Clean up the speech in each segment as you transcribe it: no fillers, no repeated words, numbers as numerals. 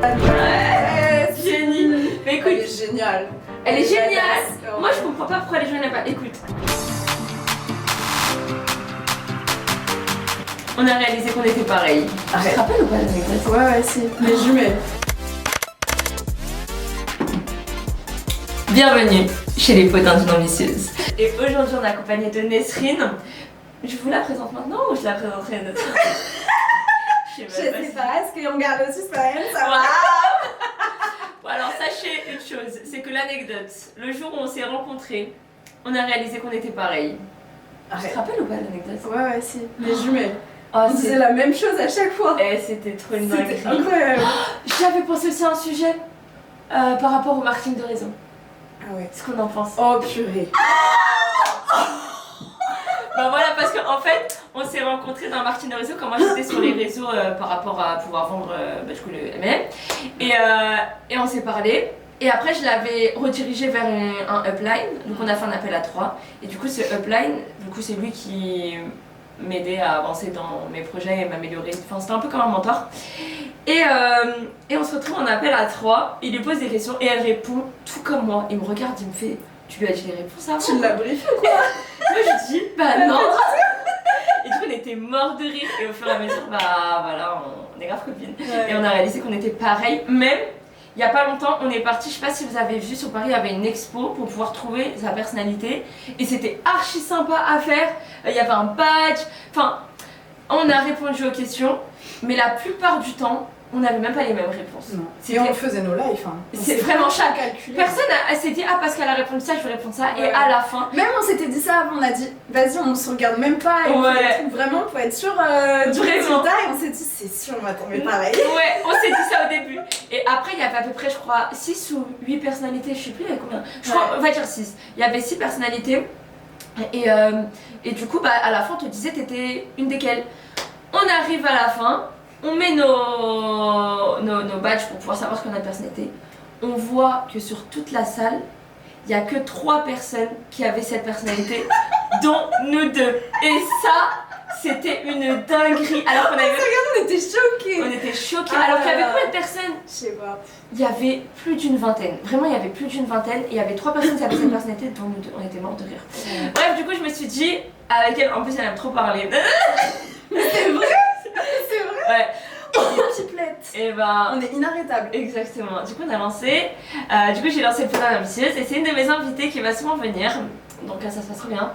Ouais, génie. Mais écoute, Elle est géniale. elle est géniale. Badass. Moi, je comprends pas pourquoi les gens n'aiment pas. Écoute. On a réalisé qu'on était pareils. Tu Arrête. te rappelles ou pas l'anecdote? Ouais, si. Les jumelles. Bienvenue chez les potins d'une ambitieuse. Et aujourd'hui, on est accompagné de Nesrine. Je vous la présente maintenant ou je la présenterai une autre? Je sais pas, est-ce qu'on garde le suspense? Waouh. Bon, alors sachez une chose, c'est que l'anecdote, le jour où on s'est rencontrés, on a réalisé qu'on était pareils. Tu Arrête. te rappelles ou pas l'anecdote? Ouais, si. Les jumelles. Oh, On disait la même chose à chaque fois. C'était trop une C'était dinguerie. incroyable. J'avais pensé aussi à un sujet par rapport au marketing de réseau. Ah ouais. Ce qu'on en pense. Oh purée. Bah voilà, parce qu'en fait, on s'est rencontrés dans le marketing de réseau quand moi j'étais sur les réseaux par rapport à pouvoir vendre du coup le MLM. Et on s'est parlé. Et après, je l'avais redirigé vers un upline. Donc on a fait un appel à 3. Et du coup, ce upline, du coup, c'est lui qui m'aidait à avancer dans mes projets et m'améliorer. Enfin, c'était un peu comme un mentor. Et on se retrouve en appel à 3. Il lui pose des questions et elle répond tout comme moi. Il me regarde, il me fait: tu lui as dit les réponses avant? Tu l'as briefé ou quoi? Moi je dis bah non. Et du coup on était morts de rire et au fur et à mesure bah voilà on est grave copines. Ouais. Et on a réalisé qu'on était pareil. Même il y a pas longtemps on est parti, je sais pas si vous avez vu, sur Paris il y avait une expo pour pouvoir trouver sa personnalité. Et c'était archi sympa à faire. Il y avait un badge. Enfin on a répondu aux questions. Mais la plupart du temps on n'avait même pas les mêmes réponses. Non. C'était- Et on faisait nos lives. Hein. C'est vraiment chaque calculé. personne elle s'est dit ah parce qu'elle a répondu ça je vais répondre ça. Et Ouais. à la fin Même on s'était dit ça avant, on a dit vas-y on se regarde même pas et on Ouais. fait des trucs vraiment pour être sûr du Vraiment. résultat et on s'est dit c'est sûr on va tomber pareil. Ouais, on s'est dit ça au début. Et après, il y avait à peu près, je crois, 6 ou 8 personnalités, je sais plus, il y avait combien. Je crois, Ouais. on va dire 6. Il y avait 6 personnalités. Et du coup, bah, à la fin, on te disait, t'étais une desquelles. On arrive à la fin, on met nos badges pour pouvoir savoir ce qu'on a de personnalité. On voit que sur toute la salle, il n'y a que 3 personnes qui avaient cette personnalité, dont nous 2. Et ça, c'était une dinguerie. Alors qu'on avait... On était choqués. On était choqués. Ah. Alors qu'il y avait combien de personnes? Je sais pas. Il y avait plus d'une vingtaine. Vraiment, il y avait plus d'une vingtaine. Et il y avait 3 personnes qui avaient cette personnalité, dont nous 2. On était morts de rire. Bref, du coup, je me suis dit, avec elle, en plus, elle aime trop parler. C'est vrai. C'est vrai. Ouais. Chiplette. Et bah. On est inarrêtable. Exactement. Du coup, on a lancé. Du coup, j'ai lancé le Potin ambitieuse. Et c'est une de mes invitées qui va souvent venir. Donc, ça se passe trop bien.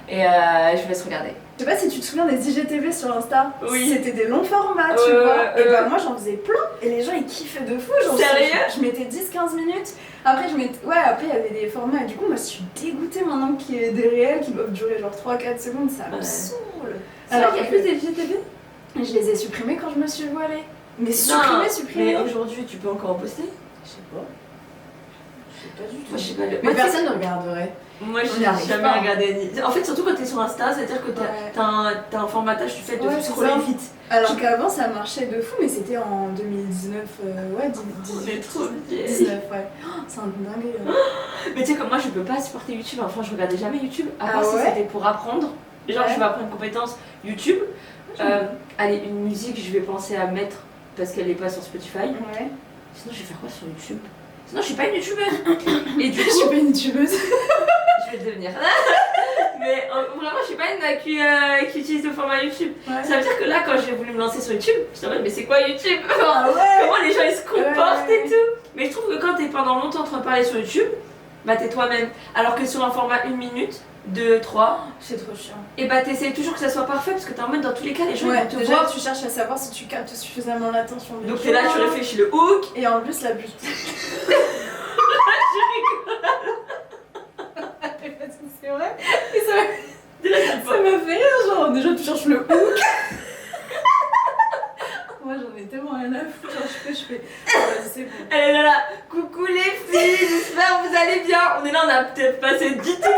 Et je vous laisse regarder. Je sais pas si tu te souviens des IGTV sur Insta. Oui. C'était des longs formats, tu vois. Et ouais. bah moi j'en faisais plein et les gens ils kiffaient de fou. Genre, Sérieux? je mettais 10-15 minutes. Après je mettais. Ouais, après il y avait des formats et du coup moi je suis dégoûtée maintenant qu'il y ait des réels qui doivent durer genre 3-4 secondes, ça me Ouais. saoule. Alors Alors qu'il y a que plus des GTV? je les ai supprimés quand je me suis voilée. Mais Mais supprimés. aujourd'hui, tu peux encore en poster? Je sais pas. Je sais pas du tout. Moi, je sais pas. Mais personne ne regarderait. Moi, On y j'ai arrive jamais pas. regardé ni. En fait, surtout quand t'es sur Insta, c'est-à-dire que Ouais. t'as un formatage, tu fais de Ouais, c'est scroller ça. vite. Alors qu'avant ça marchait de fou, mais c'était en 2019, ouais, On est trop vieilles. 19, ouais. Oh, c'est un dingue. Hein. Mais tu sais, comme moi, je peux pas supporter YouTube. Enfin, je regardais jamais YouTube. À part Ah si ouais c'était pour apprendre. Genre, Ouais. je vais apprendre une compétence YouTube. Allez, une musique, je vais penser à mettre parce qu'elle est pas sur Spotify. Ouais. Sinon, je vais faire quoi sur YouTube? Sinon, je suis pas une YouTubeuse. Et du Je coup, suis pas une youtubeuse. je vais le devenir. Mais vraiment, je suis pas une qui utilise le format YouTube. Ouais. Ça veut dire que là, quand j'ai voulu me lancer sur YouTube, je me disais, mais c'est quoi YouTube? Ah ouais. Comment les gens ils se comportent Ouais. et tout. Mais je trouve que quand t'es pendant longtemps en train de parler sur YouTube, bah t'es toi-même. Alors que sur un format 1 minute, 2, 3, C'est trop chiant. et bah t'essayes toujours que ça soit parfait parce que t'es en mode dans tous les cas, les gens ils Ouais, vont te déjà voir. tu cherches à savoir si tu captes suffisamment l'attention des Donc gens. t'es là, tu réfléchis le hook. Et en plus la butte. C'est vrai. Et ça m'a fait rire, genre déjà tu cherches le hook. Moi j'en ai tellement rien à foutre, genre je fais. Vas-y c'est bon. Elle est là, coucou les filles, j'espère que vous allez bien. On est là, on a peut-être passé 10 TikTok.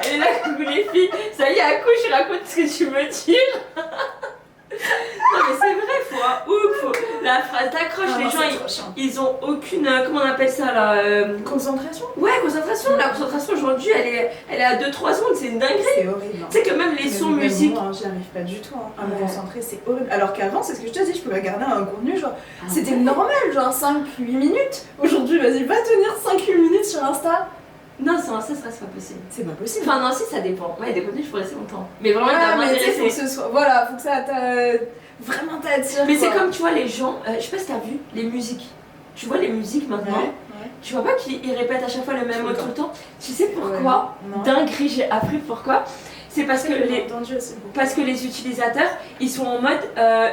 Elle est là, coucou les filles, ça y est, à coup, je raconte ce que tu me tires. Non mais c'est vrai, faut un hook, faut... La phrase t'accroche, Ah les non, gens c'est trop chiant. ils ont aucune. Comment on appelle ça là Concentration. Ouais, concentration. La concentration aujourd'hui elle est à 2-3 secondes, c'est une dinguerie. C'est horrible. Hein. Tu sais que même les sons musique. Moi, j'y arrive pas du tout. Hein. À me Ouais. concentrer, c'est horrible. Alors qu'avant, c'est ce que je te dis, je pouvais regarder un contenu, genre, Ah c'était ouais. normal, genre 5-8 minutes. Aujourd'hui, vas-y, va tenir 5-8 minutes sur Insta. Non, ça c'est pas possible. C'est pas possible. Enfin, non, si ça dépend. Ouais, il y a des contenus, je pourrais rester longtemps. Mais vraiment, il Ouais, doit mais tu sais, faut que m'intéresser. ce soit. Voilà, faut que ça vraiment t'attire. Mais c'est quoi. comme tu vois les gens, je sais pas si t'as vu, les musiques. Tu vois les musiques maintenant, Ouais. tu vois pas qu'ils répètent à chaque fois le même Tout mot le tout le temps. Tu sais pourquoi Ouais. Non. Dinguerie, j'ai appris pourquoi. C'est parce que J'ai les. entendu aussi beaucoup. Parce que les utilisateurs, ils sont en mode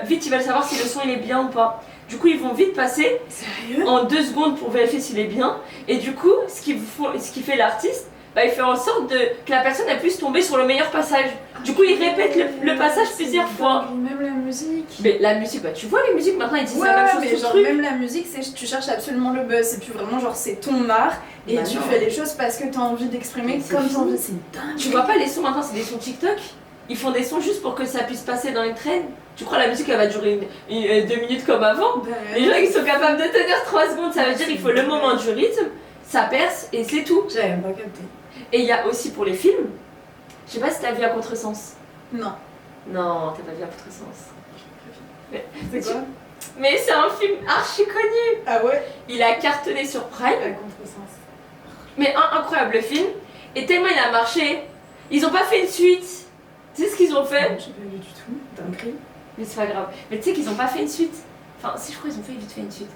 vite, ils veulent savoir si le son il est bien ou pas. Du coup, ils vont vite passer Sérieux? en 2 secondes pour vérifier s'il est bien. Et du coup, ce qui fait l'artiste, bah, il fait en sorte que la personne elle puisse tomber sur le meilleur passage. Du coup, il répète le passage plusieurs fois. Même la musique. Mais la musique, bah, tu vois les musiques maintenant, ils disent Ouais, la même chose mais sur le genre truc. même la musique, c'est tu cherches absolument le buzz, c'est plus vraiment genre c'est ton art et Bah tu non. fais les choses parce que t'as envie d'exprimer Mais c'est comme t'as fini. envie. C'est dingue. Tu vois pas les sons maintenant, c'est des sons TikTok. Ils font des sons juste pour que ça puisse passer dans une traîne. Tu crois la musique elle va durer 2 minutes comme avant? Bah, Les gens ils sont capables de tenir 3 secondes, ça veut dire qu'il faut le moment du rythme, ça perce et c'est tout. J'avais même pas capté. Et il y a aussi pour les films, je sais pas si t'as vu à contresens. Non. Non, t'as pas vu à contresens. C'est quoi? Mais c'est un film archi connu. Ah ouais? Il a cartonné sur Prime, À contresens. mais un incroyable film. Et tellement il a marché, ils ont pas fait une suite. Tu sais ce qu'ils ont fait? J'ai pas vu du tout. Dinguerie. Mais c'est pas grave. Mais tu sais qu'ils ont pas fait une suite. Enfin, si je crois qu'ils ont fait vite fait une suite.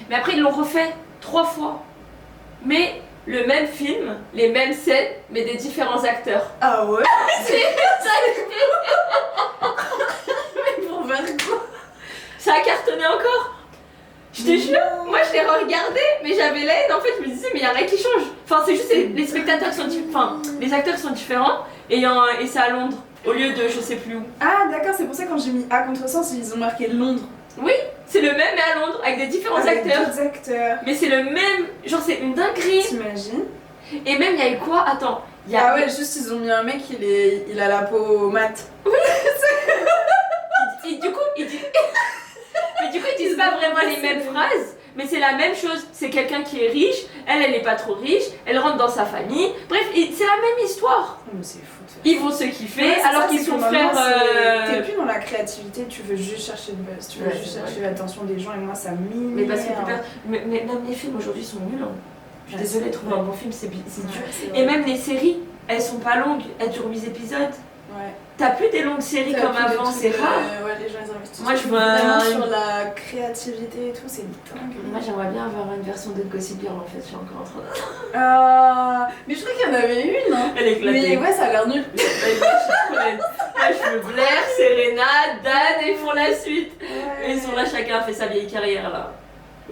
Mais après ils l'ont refait 3 fois. Mais le même film, les mêmes scènes, mais des différents acteurs. Ah ouais? C'est ça. Mais pour faire quoi? Ça a cartonné encore. Je te jure, moi je l'ai regardé, mais j'avais la haine. En fait, je me disais, mais il y a rien qui change. Enfin, c'est juste les spectateurs sont enfin, les acteurs sont différents et c'est à Londres au lieu de je sais plus où. Ah d'accord, c'est pour ça quand j'ai mis à contresens, ils ont marqué Londres. Oui, c'est le même mais à Londres avec des différents Avec acteurs. d'autres acteurs. Mais c'est le même, genre c'est une dinguerie. T'imagines? Et même il y a eu quoi? Attends, il y a Ah ouais, juste ils ont mis un mec, il a la peau mate. du coup, ils disent... mais du coup, ils disent pas vraiment les mêmes phrases, mais c'est la même chose. C'est quelqu'un qui est riche, elle est pas trop riche, elle rentre dans sa famille. Bref, c'est la même histoire. Oh, mais c'est fou. de faire Ils vont se kiffer Ouais, c'est alors ça, qu'ils c'est sont que frères. maintenant, T'es plus dans la créativité, tu veux juste chercher le buzz, tu veux Ouais, juste c'est chercher l'attention des gens et moi ça m'énerve. Mais parce que mais même les films aujourd'hui sont nuls. Hein. Je suis Ouais, désolée, c'est trouver vrai. un bon film, c'est dur. Ouais, c'est Et vrai. même les séries, elles sont pas longues, elles durent 8 épisodes. Ouais. T'as plus des longues séries T'as comme plus des avant, trucs, c'est rare. Ouais, les gens ils investissent. Moi, je veux vraiment un- sur la créativité et tout, c'est dingue. Moi j'aimerais bien avoir une version de Gossip Girl en fait, je suis encore en train de... Mais je crois qu'il y en avait une, hein. Elle est éclatée. Mais ouais, ça a l'air nul. Moi je veux Blair, Serena, Dan et ils font la suite. Et ils sont là, chacun a fait sa vieille carrière là.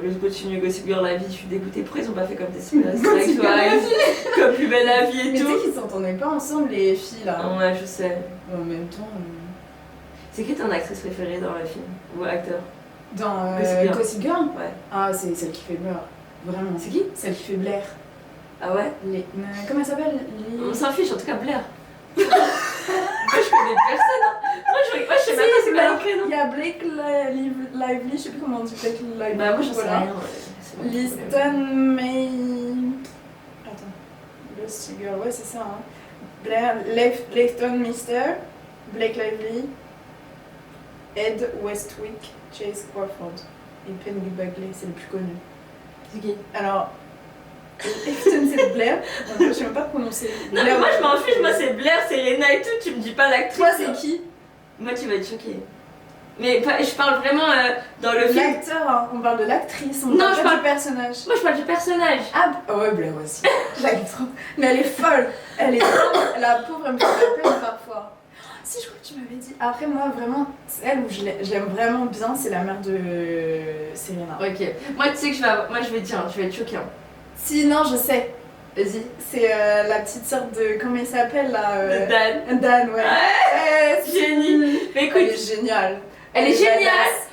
Je continue Gossip Girl la vie, je suis dégoûtée. Pourquoi ils ont pas fait comme Desperate Gossip Girl la Housewives, comme Plus belle la vie et Mais tu sais tout? qu'ils s'entendaient pas ensemble, les filles là. Ouais, je sais. En même temps. C'est qui ton actrice préférée dans le film? Ou acteur? Dans Gossip Girl. Gossip Girl Ouais. Ah, c'est celle qui fait Blair. Vraiment. C'est qui? Celle qui fait Blair. Ah ouais? Comment elle s'appelle On s'en fiche, en tout cas Blair. Moi je connais personne. Hein. Moi je sais même pas c'est quoi leur prénom. Il y a Blake Lively, je sais plus comment on dit Blake Lively. Bah moi j'en sais Voilà. rien. Ouais. C'est bon, Liston May. Attends. Lost Girl, ouais, c'est ça. Hein. Blair, Leighton Mister, Blake Lively, Ed Westwick, Chase Crawford et Penny Bagley, c'est le plus connu. C'est qui? Alors, Leighton c'est Blair, donc, je sais même pas prononcer. Non mais moi je m'en fiche, moi c'est Blair, Serena et tout, tu me dis pas l'actrice. Toi, c'est qui? Moi tu vas être choquée. Mais je parle vraiment dans le film. L'acteur, hein, on parle de l'actrice, on Non, parle je pas parle- du personnage. Moi je parle du personnage. Ah ouais, Blair aussi. Je l'aime trop. Mais elle est folle. Elle est trop... La pauvre, elle me fait de la peine parfois. Si, je crois que tu m'avais dit. Après, moi, vraiment, elle où je l'aime vraiment bien, c'est la mère de Serena. Ok. Moi tu sais que je vais te dire, tu vas être choquée. Hein. Si, non, je sais. Vas-y. C'est la petite sœur de... Comment il s'appelle, là De Dan. Dan, ouais. Ouais, c'est Génie. Mais écoute, Elle est géniale. elle est géniale.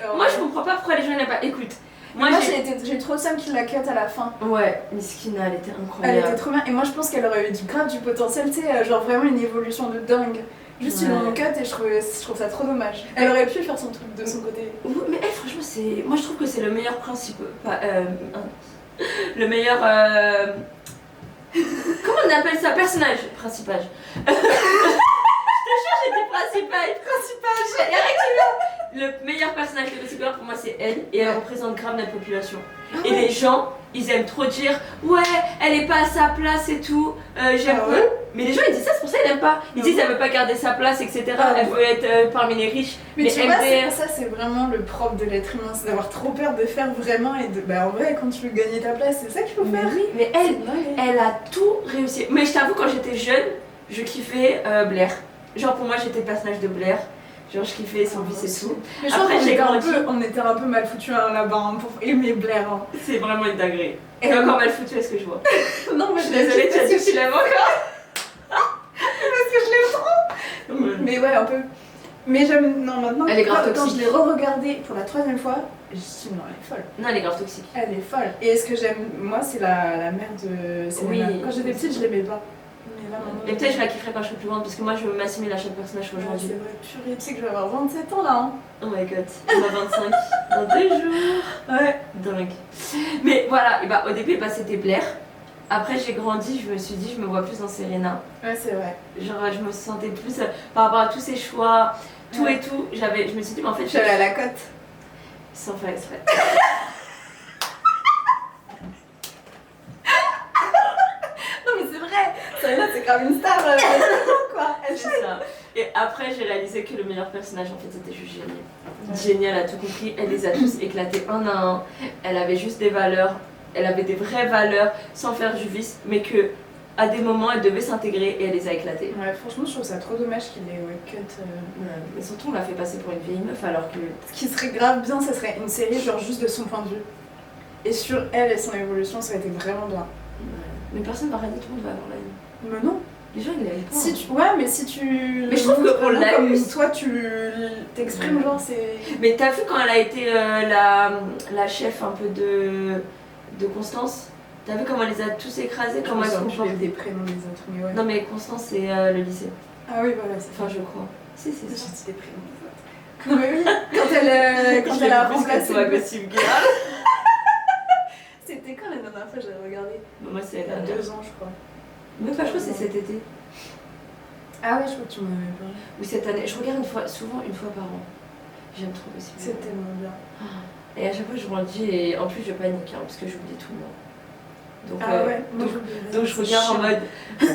badass. Moi je comprends pas pourquoi les gens n'aiment pas. Écoute, Moi, j'ai eu trop de seum qu'il la cut à la fin. Ouais, Miskina, elle était Elle incroyable. était trop bien. Et moi, je pense qu'elle aurait eu grave du potentiel, tu sais, genre vraiment une évolution de dingue. Juste ils l'ont cut et je trouve ça trop dommage. Elle aurait pu faire son truc de son côté. Mais elle, franchement, c'est. Moi, je trouve que c'est le meilleur principe. Le meilleur. Comment on appelle ça? Personnage principal. Je te jure, j'ai dit principal. Le meilleur personnage de Gossip Girl pour moi, c'est elle. Et elle représente grave notre population. Et les gens, ils aiment trop dire ouais, elle est pas à sa place et tout. J'aime pas. Mais les gens ils disent ça, c'est pour ça qu'ils l'aiment pas. Ils disent elle veut pas garder sa place, etc. Elle veut être parmi les riches. Mais tu vois, ça c'est vraiment le propre de l'être humain, c'est d'avoir trop peur de faire vraiment et de. Bah en vrai, quand tu veux gagner ta place, c'est ça qu'il faut faire. Oui, mais elle a tout réussi. Mais je t'avoue, quand j'étais jeune, je kiffais Blair. Genre pour moi, j'étais le personnage de Blair. Genre je kiffais son vice et tout. Mais je après j'ai grandi. On était un peu mal foutus là-bas hein, pour aimer Blair. Hein. C'est vraiment une dinguerie. Et encore mal foutu, est-ce que je vois? Non mais je suis désolée, tu as dit que tu l'aimes encore. Parce que je l'aime trop. Mais ouais un peu. Mais j'aime. Non maintenant. Elle est grave toxique. Quand je l'ai re-regardée pour la 3e fois, je me suis dit non elle est folle. Non elle est grave toxique. Elle est folle. Et ce que j'aime moi c'est la mère de Selena. Oui. Quand j'étais petite je l'aimais pas. Et peut-être je la kifferai quand je serai plus grande parce que moi je veux m'assumer à chaque personnage aujourd'hui. C'est vrai, purée, tu sais que je vais avoir 27 ans là hein. Oh my god, on a 25 dans 2 jours. Ouais. Dingue. Mais voilà, et bah au début c'était Blair. Après j'ai grandi, je me suis dit je me vois plus dans Serena. Ouais c'est vrai. Genre je me sentais plus par rapport à tous ses choix, tout et tout. Je me suis dit mais en fait j'allais à la cote. Sans faire exprès. Serena c'est comme une star quoi. Elle c'est ça. Et après j'ai réalisé que le meilleur personnage en fait c'était juste génial. Ouais. Génial, elle a tout compris, elle les a tous éclatés un à un. Elle avait juste des valeurs, elle avait des vraies valeurs sans faire du vice, mais que à des moments elle devait s'intégrer et elle les a éclatées. Ouais franchement je trouve ça trop dommage qu'il ait cut. Ouais. Mais surtout on l'a fait passer pour une vieille meuf alors que. Ce qui serait grave bien ça serait une série genre juste de son point de vue. Et sur elle et son évolution ça aurait été vraiment bien. Ouais. Mais personne va regarder, tout le monde va avoir la haine. Mais non. Les gens ils l'aiment pas. Si tu... Ouais mais si tu... Mais je trouve qu'on l'a eu. Toi tu t'exprimes genre c'est... Mais t'as vu quand elle a été la chef un peu de Constance? T'as vu comment elle les a tous écrasés? Comment elles se comportent? Des prénoms des autres mais ouais. Non mais Constance c'est le lycée. Ah oui voilà c'est enfin je crois. Si c'est ça. J'ai dit des prénoms des autres. Non mais oui quand elle a remplacé Gossip Girl. C'était quand la dernière fois j'avais regardé? Moi c'est il y a 2 ans je crois. Même pas je crois que c'est cet été. Ah ouais je crois que tu m'en avais parlé. Oui cette année, je regarde souvent une fois par an. J'aime trop Gossip Girl. C'est tellement bien. Et à chaque fois je grandis et en plus je panique hein, parce que j'oublie tout le monde. Donc, donc je regarde en mode.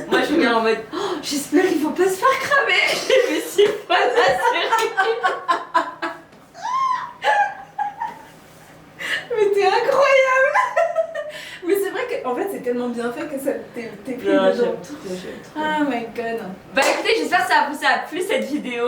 Moi je regarde en mode. Oh, j'espère qu'il faut pas se faire cramer. Je me suis pas la série. Mais t'es incroyable. Mais c'est vrai qu'en fait c'est tellement bien fait que ça t'es pris dedans. J'aime trop. Oh my god. Bah écoutez, j'espère que ça vous a plu cette vidéo.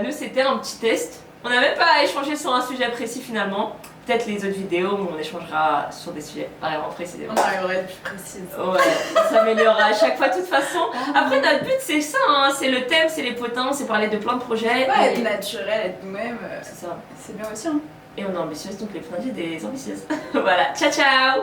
Nous c'était un petit test. On n'a même pas échangé sur un sujet précis finalement. Peut-être les autres vidéos où on échangera sur des sujets vraiment précisément. On arrivera à être plus précise. Ouais, on s'améliorera à chaque fois de toute façon. Après notre but c'est ça, hein, c'est le thème, c'est les potins, c'est parler de plein de projets. Ouais, être naturel, être nous-mêmes. C'est ça. C'est bien aussi hein. Et on est ambitieuse donc les potins des ambitieuses. Voilà, ciao ciao.